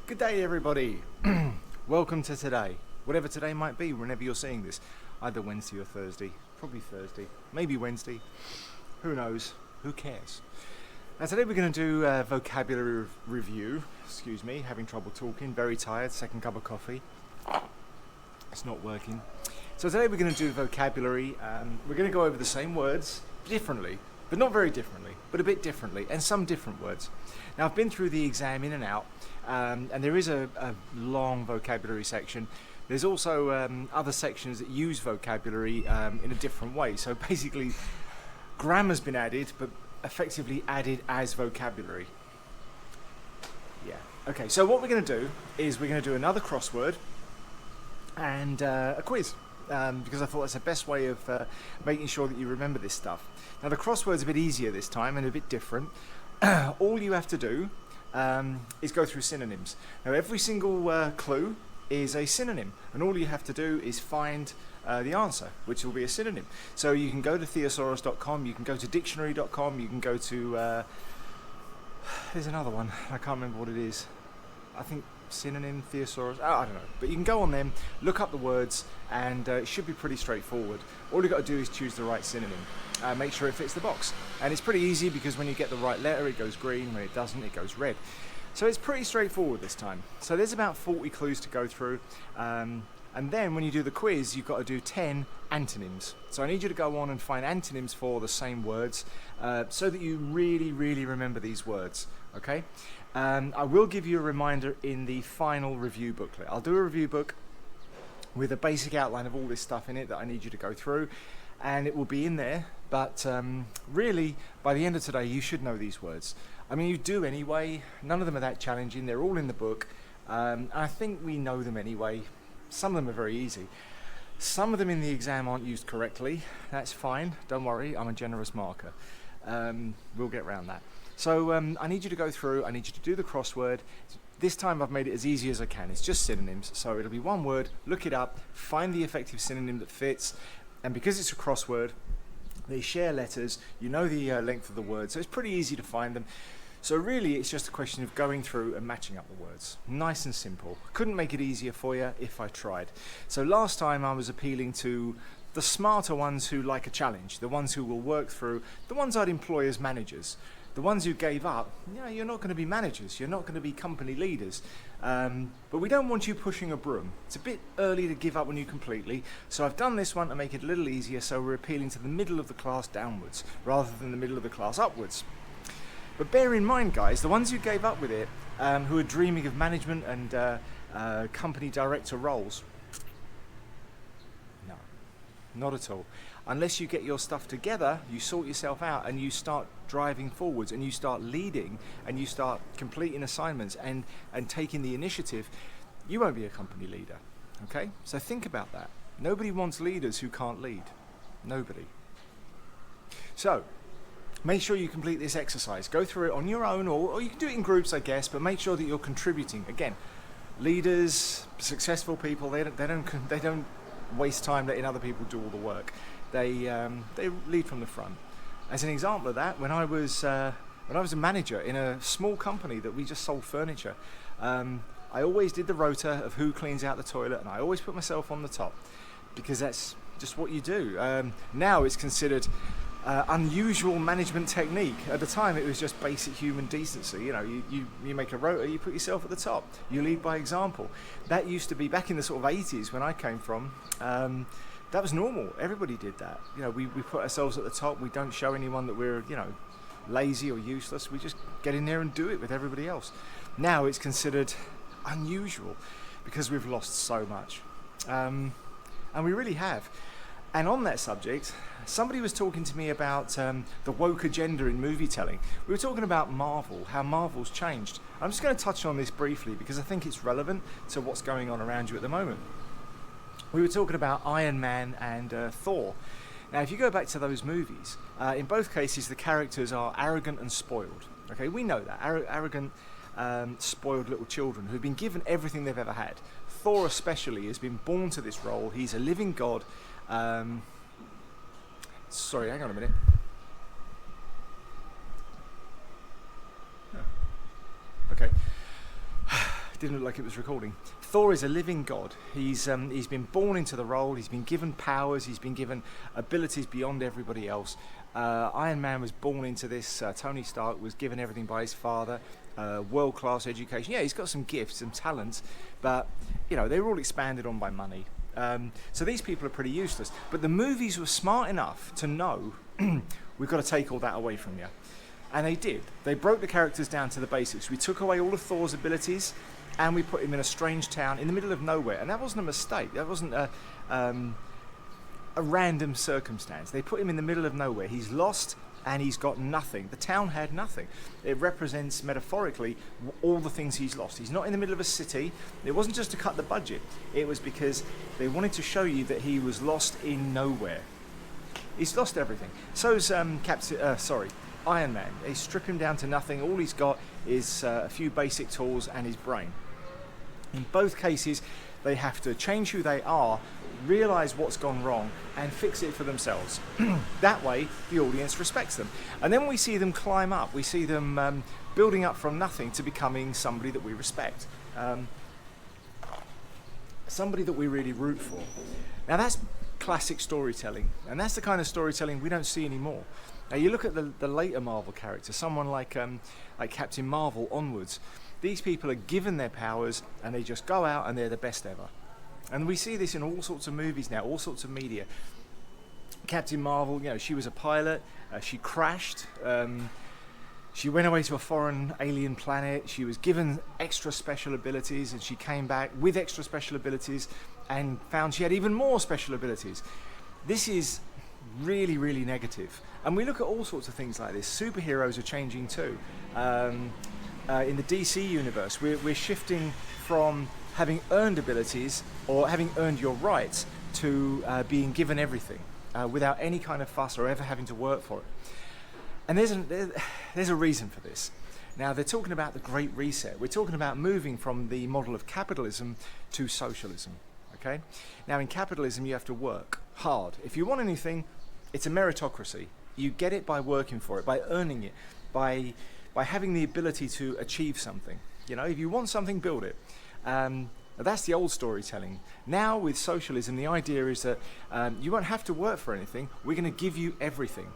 Good day, everybody. Welcome to today. Whatever today might be, whenever you're seeing this. Either Wednesday or Thursday. Probably Thursday. Maybe Wednesday. Who knows? Who cares? Now today we're going to do a vocabulary review. Excuse me, having trouble talking. Very tired. Second cup of coffee. It's not working. So today we're going to do vocabulary. We're going to go over the same words differently. But not very differently, but a bit differently, and some different words. Now I've been through the exam in and out, and there is a long vocabulary section. There's also other sections that use vocabulary in a different way. So basically, grammar's been added, but effectively added as vocabulary. Yeah. Okay, so what we're going to do is we're going to do another crossword and a quiz. Because I thought that's the best way of making sure that you remember this stuff. Now the crossword's a bit easier this time and a bit different. All you have to do is go through synonyms. Now every single clue is a synonym, and all you have to do is find the answer, which will be a synonym. So you can go to thesaurus.com, you can go to dictionary.com, you can go to there's another one, I can't remember what it is. I think synonym, thesaurus, I don't know, but you can go on them, look up the words, and it should be pretty straightforward. All you've got to do is choose the right synonym, make sure it fits the box, and it's pretty easy because when you get the right letter it goes green, when it doesn't it goes red. So it's pretty straightforward this time. So there's about 40 clues to go through, and then when you do the quiz you've got to do 10 antonyms. So I need you to go on and find antonyms for the same words so that you really remember these words, okay? I will give you a reminder in the final review booklet. I'll do a review book with a basic outline of all this stuff in it that I need you to go through, and it will be in there, but really by the end of today you should know these words. I mean, you do anyway. None of them are that challenging. They're all in the book. I think we know them anyway. Some of them are very easy. Some of them in the exam aren't used correctly. That's fine. Don't worry. I'm a generous marker. We'll get around that. So I need you to go through. I need you to do the crossword. This time I've made it as easy as I can. It's just synonyms. So it'll be one word. Look it up. Find the effective synonym that fits. And because it's a crossword, they share letters. You know the length of the word. So it's pretty easy to find them. So really, it's just a question of going through and matching up the words. Nice and simple. Couldn't make it easier for you if I tried. So last time I was appealing to the smarter ones who like a challenge, the ones who will work through, the ones I'd employ as managers. The ones who gave up, you're not going to be managers, you're not going to be company leaders. But we don't want you pushing a broom. It's a bit early to give up on you completely. So I've done this one to make it a little easier, so we're appealing to the middle of the class downwards, rather than the middle of the class upwards. But bear in mind, guys, the ones who gave up with it, who are dreaming of management and company director roles, no, not at all. Unless you get your stuff together, you sort yourself out and you start driving forwards and you start leading and you start completing assignments and taking the initiative, you won't be a company leader, okay? So think about that. Nobody wants leaders who can't lead. Nobody. So, make sure you complete this exercise. Go through it on your own, or you can do it in groups, I guess, but make sure that you're contributing. Again, leaders, successful people, they don't waste time letting other people do all the work. They lead from the front. As an example of that, when I was a manager in a small company that we just sold furniture, I always did the rota of who cleans out the toilet, and I always put myself on the top because that's just what you do. Now it's considered unusual management technique. At the time, it was just basic human decency. You know, you make a rota, you put yourself at the top. You lead by example. That used to be back in the sort of 80s when I came from. That was normal. Everybody did that. You know, we put ourselves at the top. We don't show anyone that we're, lazy or useless. We just get in there and do it with everybody else. Now it's considered unusual because we've lost so much. And we really have. And on that subject, somebody was talking to me about the woke agenda in movie telling. We were talking about Marvel, how Marvel's changed. I'm just going to touch on this briefly because I think it's relevant to what's going on around you at the moment. We were talking about Iron Man and Thor. Now, if you go back to those movies, in both cases, the characters are arrogant and spoiled. Okay, we know that. Arrogant, spoiled little children who've been given everything they've ever had. Thor especially has been born to this role. He's a living god. Sorry, hang on a minute. Okay. Didn't look like it was recording. Thor is a living god. He's been born into the role. He's been given powers. He's been given abilities beyond everybody else. Iron Man was born into this. Tony Stark was given everything by his father. World-class education. Yeah, he's got some gifts, some talents, but you know, they were all expanded on by money. So these people are pretty useless. But the movies were smart enough to know we've got to take all that away from you. And they did. They broke the characters down to the basics. We took away all of Thor's abilities and we put him in a strange town in the middle of nowhere. And that wasn't a mistake. That wasn't a random circumstance. They put him in the middle of nowhere. He's lost and he's got nothing. The town had nothing. It represents metaphorically all the things he's lost. He's not in the middle of a city. It wasn't just to cut the budget. It was because they wanted to show you that he was lost in nowhere. He's lost everything. So's Iron Man. They strip him down to nothing. All he's got is a few basic tools and his brain. In both cases, they have to change who they are, realise what's gone wrong, and fix it for themselves. That way, the audience respects them. And then we see them climb up. We see them building up from nothing to becoming somebody that we respect. Somebody that we really root for. Now that's classic storytelling, and that's the kind of storytelling we don't see anymore. Now you look at the later Marvel characters, someone like Captain Marvel onwards. These people are given their powers and they just go out and they're the best ever. And we see this in all sorts of movies now, all sorts of media. Captain Marvel, you know, she was a pilot, she crashed, she went away to a foreign alien planet, she was given extra special abilities and she came back with extra special abilities and found she had even more special abilities. This is really, really negative. And we look at all sorts of things like this. Superheroes are changing too. In the DC universe, we're shifting from having earned abilities or having earned your rights to being given everything without any kind of fuss or ever having to work for it. And there's a reason for this. Now, they're talking about the Great Reset. We're talking about moving from the model of capitalism to socialism. Okay? Now, in capitalism, you have to work hard. If you want anything, it's a meritocracy. You get it by working for it, by earning it, by having the ability to achieve something. You know, if you want something, build it. That's the old storytelling. Now, with socialism, the idea is that you won't have to work for anything. We're going to give you everything.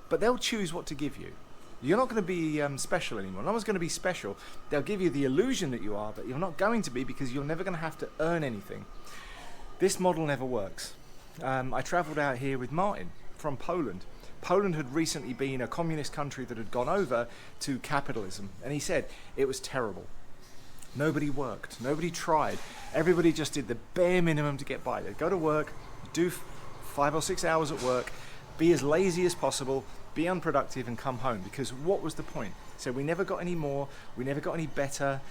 But they'll choose what to give you. You're not going to be special anymore. No one's going to be special. They'll give you the illusion that you are, but you're not going to be because you're never going to have to earn anything. This model never works. I travelled out here with Martin from Poland. Poland had recently been a communist country that had gone over to capitalism, and he said it was terrible. Nobody worked, nobody tried. Everybody just did the bare minimum to get by. They'd go to work, do 5 or 6 hours at work, be as lazy as possible, be unproductive and come home, because what was the point? So we never got any more, we never got any better,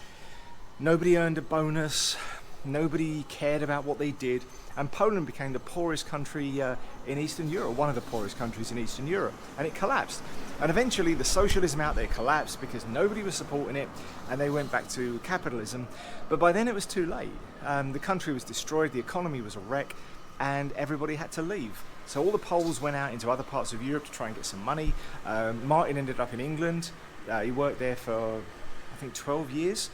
nobody earned a bonus, nobody cared about what they did, and Poland became the poorest country in Eastern Europe, one of the poorest countries in Eastern Europe, and it collapsed. And eventually the socialism out there collapsed because nobody was supporting it, and they went back to capitalism. But by then it was too late. The country was destroyed, the economy was a wreck, and everybody had to leave. So all the Poles went out into other parts of Europe to try and get some money. Martin ended up in England. He worked there for, I think, 12 years.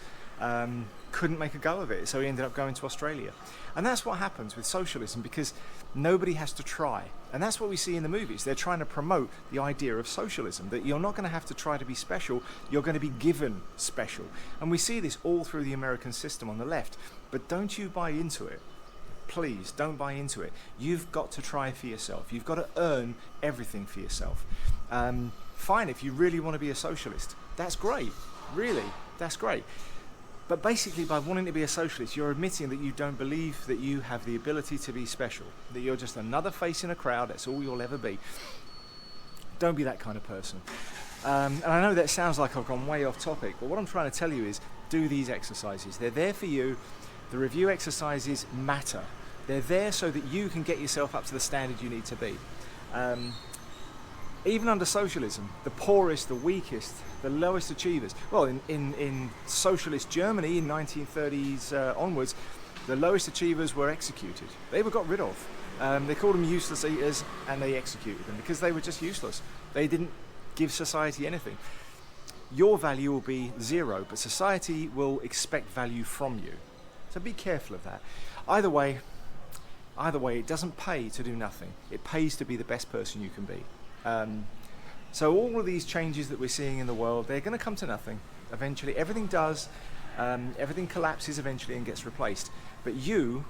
Couldn't make a go of it, so he ended up going to Australia. And that's what happens with socialism, because nobody has to try. And that's what we see in the movies. They're trying to promote the idea of socialism, that you're not going to have to try to be special, you're going to be given special. And we see this all through the American system on the left. But don't you buy into it. Please, don't buy into it. You've got to try for yourself. You've got to earn everything for yourself. Fine, if you really want to be a socialist, that's great. Really, that's great. But basically, by wanting to be a socialist, you're admitting that you don't believe that you have the ability to be special, that you're just another face in a crowd, that's all you'll ever be. Don't be that kind of person. And I know that sounds like I've gone way off topic, but what I'm trying to tell you is do these exercises. They're there for you. The review exercises matter. They're there so that you can get yourself up to the standard you need to be. Even under socialism, the poorest, the weakest, the lowest achievers. Well, in socialist Germany in 1930s onwards, the lowest achievers were executed. They were got rid of. They called them useless eaters, and they executed them because they were just useless. They didn't give society anything. your value will be 0, but society will expect value from you. So be careful of that. Either way, it doesn't pay to do nothing. It pays to be the best person you can be. So all of these changes that we're seeing in the world, they're going to come to nothing. Eventually, everything does. Everything collapses eventually and gets replaced. But you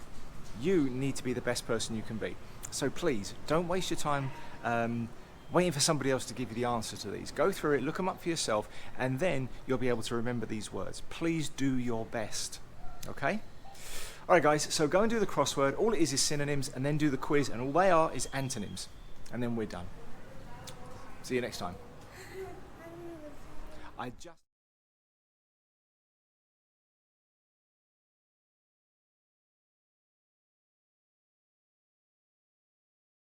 need to be the best person you can be. So please, don't waste your time waiting for somebody else to give you the answer to these. Go through it, look them up for yourself, and then you'll be able to remember these words. Please do your best. Okay? All right, guys, so go and do the crossword. All it is synonyms, and then do the quiz, and all they are is antonyms. And then we're done. See you next time. I just...